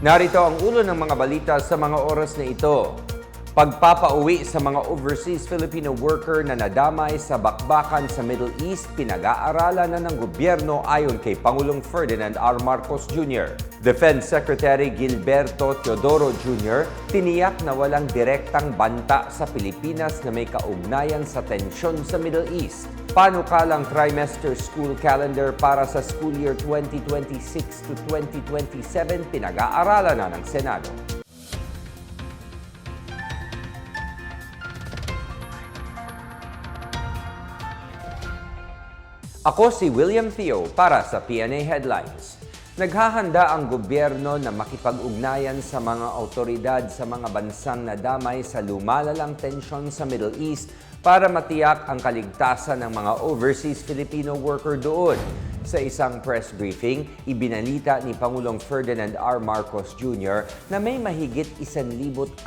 Narito ang ulo ng mga balita sa mga oras na ito. Pagpapauwi sa mga overseas Filipino worker na nadamay sa bakbakan sa Middle East, pinag-aaralan na ng gobyerno ayon kay Pangulong Ferdinand R. Marcos Jr. Defense Secretary Gilberto Teodoro Jr. tiniyak na walang direktang banta sa Pilipinas na may kaugnayan sa tensyon sa Middle East. Panukalang trimester school calendar para sa school year 2026 to 2027 pinag-aaralan na ng Senado. Ako si William Theo para sa PNA Headlines. Naghahanda ang gobyerno na makipag-ugnayan sa mga awtoridad sa mga bansang nadamay sa lumalalang tensyon sa Middle East para matiyak ang kaligtasan ng mga overseas Filipino worker doon. Sa isang press briefing, ibinalita ni Pangulong Ferdinand R. Marcos Jr. na may mahigit 1,400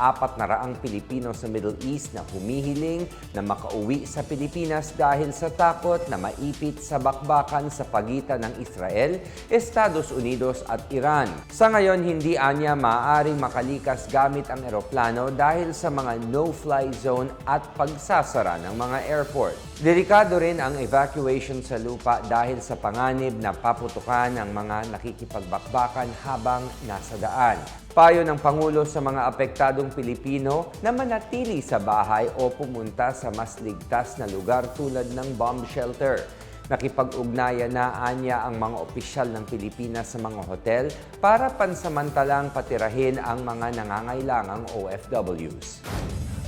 Pilipino sa Middle East na humihiling na makauwi sa Pilipinas dahil sa takot na maipit sa bakbakan sa pagitan ng Israel, Estados Unidos at Iran. Sa ngayon, hindi anya maaaring makalikas gamit ang eroplano dahil sa mga no-fly zone at pagsasara ng mga airport. Delikado rin ang evacuation sa lupa dahil sa panganib na paputukan ng mga nakikipagbakbakan habang nasa daan. Payo ng Pangulo sa mga apektadong Pilipino na manatili sa bahay o pumunta sa mas ligtas na lugar tulad ng bomb shelter. Nakipag-ugnayan na anya ang mga opisyal ng Pilipinas sa mga hotel para pansamantalang patirahin ang mga nangangailangang OFWs.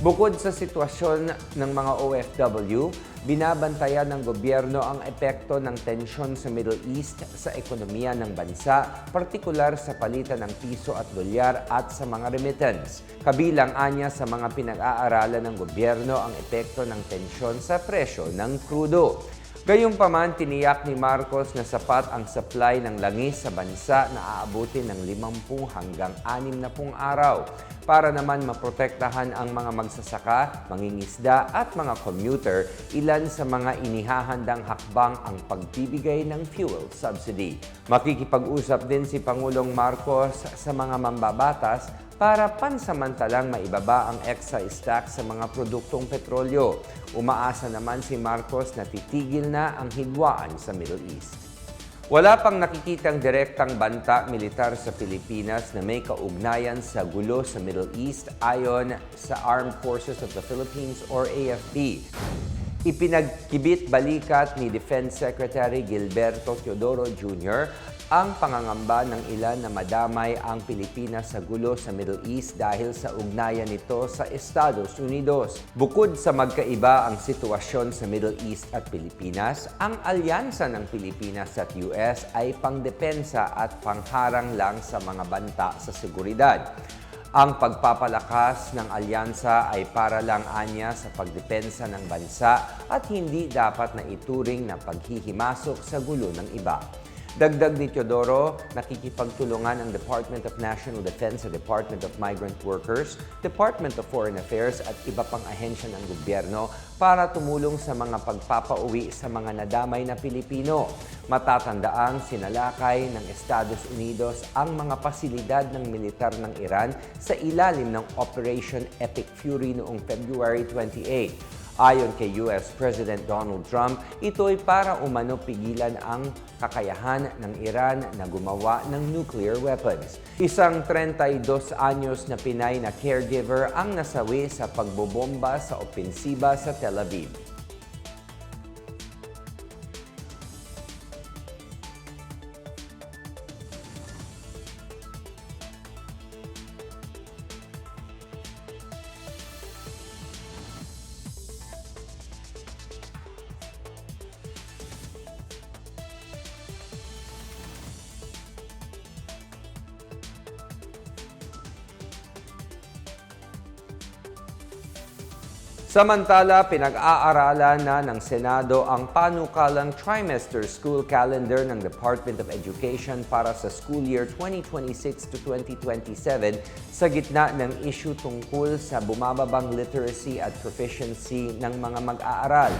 Bukod sa sitwasyon ng mga OFW, binabantayan ng gobyerno ang epekto ng tensyon sa Middle East sa ekonomiya ng bansa, partikular sa palitan ng piso at dolyar at sa mga remittance. Kabilang anya sa mga pinag-aaralan ng gobyerno ang epekto ng tensyon sa presyo ng krudo. Gayunpaman, tiniyak ni Marcos na sapat ang supply ng langis sa bansa na aabutin ng 50 hanggang 60 araw para naman maprotektahan ang mga magsasaka, mangingisda at mga commuter. Ilan sa mga inihahandang hakbang ang pagbibigay ng fuel subsidy. Makikipag-usap din si Pangulong Marcos sa mga mambabatas para pansamantalang maibaba ang excise tax sa mga produktong petrolyo. Umaasa naman si Marcos na titigil na ang hidwaan sa Middle East. Wala pang nakikitang direktang banta militar sa Pilipinas na may kaugnayan sa gulo sa Middle East ayon sa Armed Forces of the Philippines or AFP. Ipinagkibit balikat ni Defense Secretary Gilberto Teodoro Jr. ang pangangamba ng ilan na madamay ang Pilipinas sa gulo sa Middle East dahil sa ugnayan nito sa Estados Unidos. Bukod sa magkaiba ang sitwasyon sa Middle East at Pilipinas, ang alyansa ng Pilipinas at US ay pangdepensa at pangharang lang sa mga banta sa seguridad. Ang pagpapalakas ng alyansa ay para lang anya sa pagdepensa ng bansa at hindi dapat na ituring na paghihimasok sa gulo ng iba. Dagdag ni Teodoro, nakikipagtulungan ang Department of National Defense sa Department of Migrant Workers, Department of Foreign Affairs at iba pang ahensya ng gobyerno para tumulong sa mga pagpapauwi sa mga nadamay na Pilipino. Matatandaang sinalakay ng Estados Unidos ang mga pasilidad ng militar ng Iran sa ilalim ng Operation Epic Fury noong February 28. Ayon kay US President Donald Trump, ito'y para umano pigilan ang kakayahan ng Iran na gumawa ng nuclear weapons. Isang 32 anyos na Pinay na caregiver ang nasawi sa pagbobomba sa opensiba sa Tel Aviv. Samantala, pinag-aaralan na ng Senado ang panukalang trimester school calendar ng Department of Education para sa school year 2026 to 2027 sa gitna ng issue tungkol sa bumababang literacy at proficiency ng mga mag-aaral.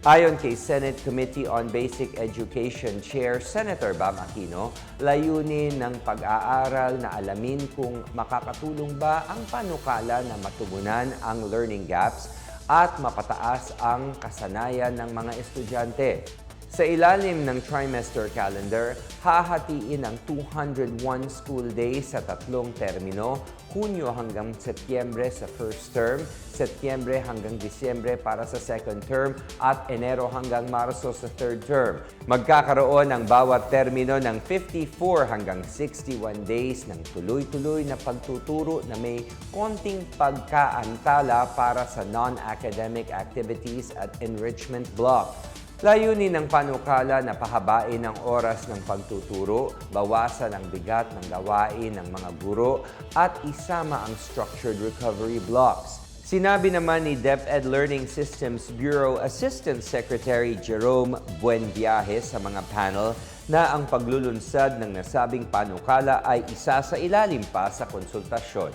Ayon kay Senate Committee on Basic Education Chair Senator Bam Aquino, layunin ng pag-aaral na alamin kung makakatulong ba ang panukala na matugunan ang learning gaps at mapataas ang kasanayan ng mga estudyante. Sa ilalim ng trimester calendar, hahatiin ang 201 school days sa tatlong termino, Hunyo hanggang Setyembre sa first term, Setyembre hanggang Disyembre para sa second term, at Enero hanggang Marso sa third term. Magkakaroon ang bawat termino ng 54 hanggang 61 days ng tuloy-tuloy na pagtuturo na may konting pagkaantala para sa non-academic activities at enrichment block. Layunin ng panukala na pahabain ang oras ng pagtuturo, bawasan ang bigat ng gawain ng mga guro, at isama ang structured recovery blocks. Sinabi naman ni DepEd Learning Systems Bureau Assistant Secretary Jerome Buenviaje sa mga panel na ang paglulunsad ng nasabing panukala ay isa sa ilalim pa sa konsultasyon.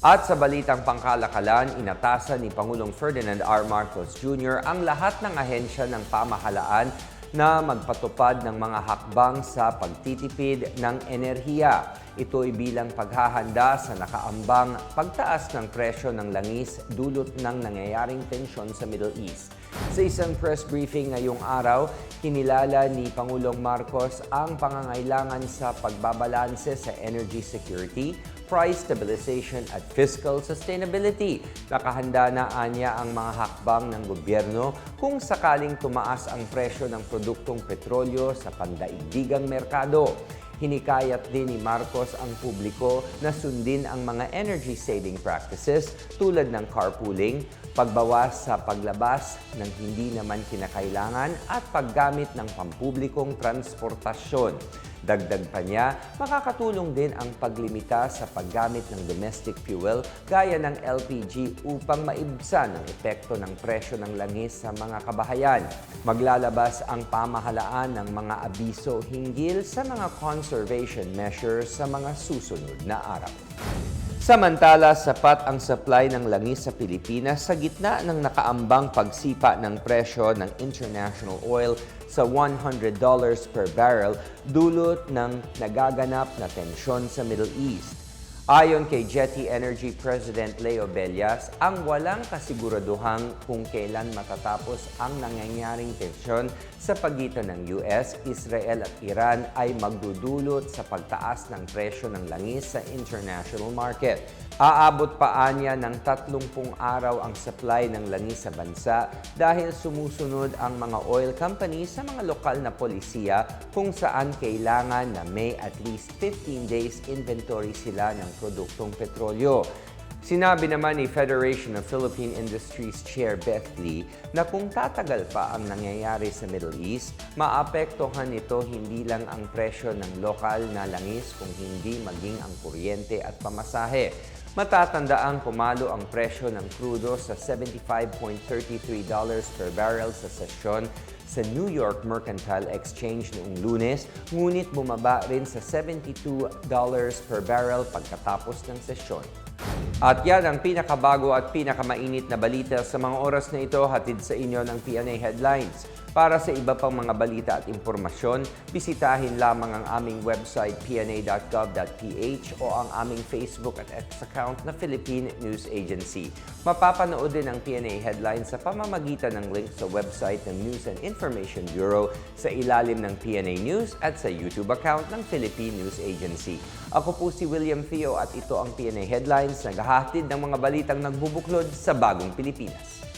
At sa balitang pangkalakalan, inatasan ni Pangulong Ferdinand R. Marcos Jr. ang lahat ng ahensya ng pamahalaan na magpatupad ng mga hakbang sa pagtitipid ng enerhiya. Ito ay bilang paghahanda sa nakaambang pagtaas ng presyo ng langis dulot ng nangyayaring tensyon sa Middle East. Sa isang press briefing ngayong araw, kinilala ni Pangulong Marcos ang pangangailangan sa pagbabalanse sa energy security, price stabilization at fiscal sustainability. Nakahanda na anya ang mga hakbang ng gobyerno kung sakaling tumaas ang presyo ng produktong petrolyo sa pandaigdigang merkado. Hinikayat din ni Marcos ang publiko na sundin ang mga energy-saving practices tulad ng carpooling, pagbawas sa paglabas ng hindi naman kinakailangan at paggamit ng pampublikong transportasyon. Dagdag pa niya, makakatulong din ang paglimita sa paggamit ng domestic fuel gaya ng LPG upang maibsan ang epekto ng presyo ng langis sa mga kabahayan. Maglalabas ang pamahalaan ng mga abiso hinggil sa mga conservation measures sa mga susunod na araw. Samantala, sapat ang supply ng langis sa Pilipinas sa gitna ng nakaambang pagsipa ng presyo ng international oil sa $100 per barrel dulot ng nagaganap na tensyon sa Middle East. Ayon kay Jetty Energy President Leo Bellas, ang walang kasiguraduhang kung kailan matatapos ang nangyayaring tensyon sa pagitan ng US, Israel at Iran ay magdudulot sa pagtaas ng presyo ng langis sa international market. Aabot pa anya ng 30 araw ang supply ng langis sa bansa dahil sumusunod ang mga oil companies sa mga lokal na polisiya kung saan kailangan na may at least 15 days inventory sila ng produktong petrolyo. Sinabi naman ni Federation of Philippine Industries Chair Beth Lee na kung tatagal pa ang nangyayari sa Middle East, maapektuhan nito hindi lang ang presyo ng lokal na langis kung hindi maging ang kuryente at pamasahe. Matatandaang pumalo ang presyo ng krudo sa $75.33 per barrel sa sesyon sa New York Mercantile Exchange noong Lunes, ngunit bumaba rin sa $72 per barrel pagkatapos ng sesyon. At yan ang pinakabago at pinakamainit na balita sa mga oras na ito, hatid sa inyo ng PNA Headlines. Para sa iba pang mga balita at impormasyon, bisitahin lamang ang aming website pna.gov.ph o ang aming Facebook at X account na Philippine News Agency. Mapapanood din ang PNA Headlines sa pamamagitan ng link sa website ng News and Information Bureau, sa ilalim ng PNA News at sa YouTube account ng Philippine News Agency. Ako po si William Theo at ito ang PNA Headlines, naghahatid ng mga balitang nagbubuklod sa bagong Pilipinas.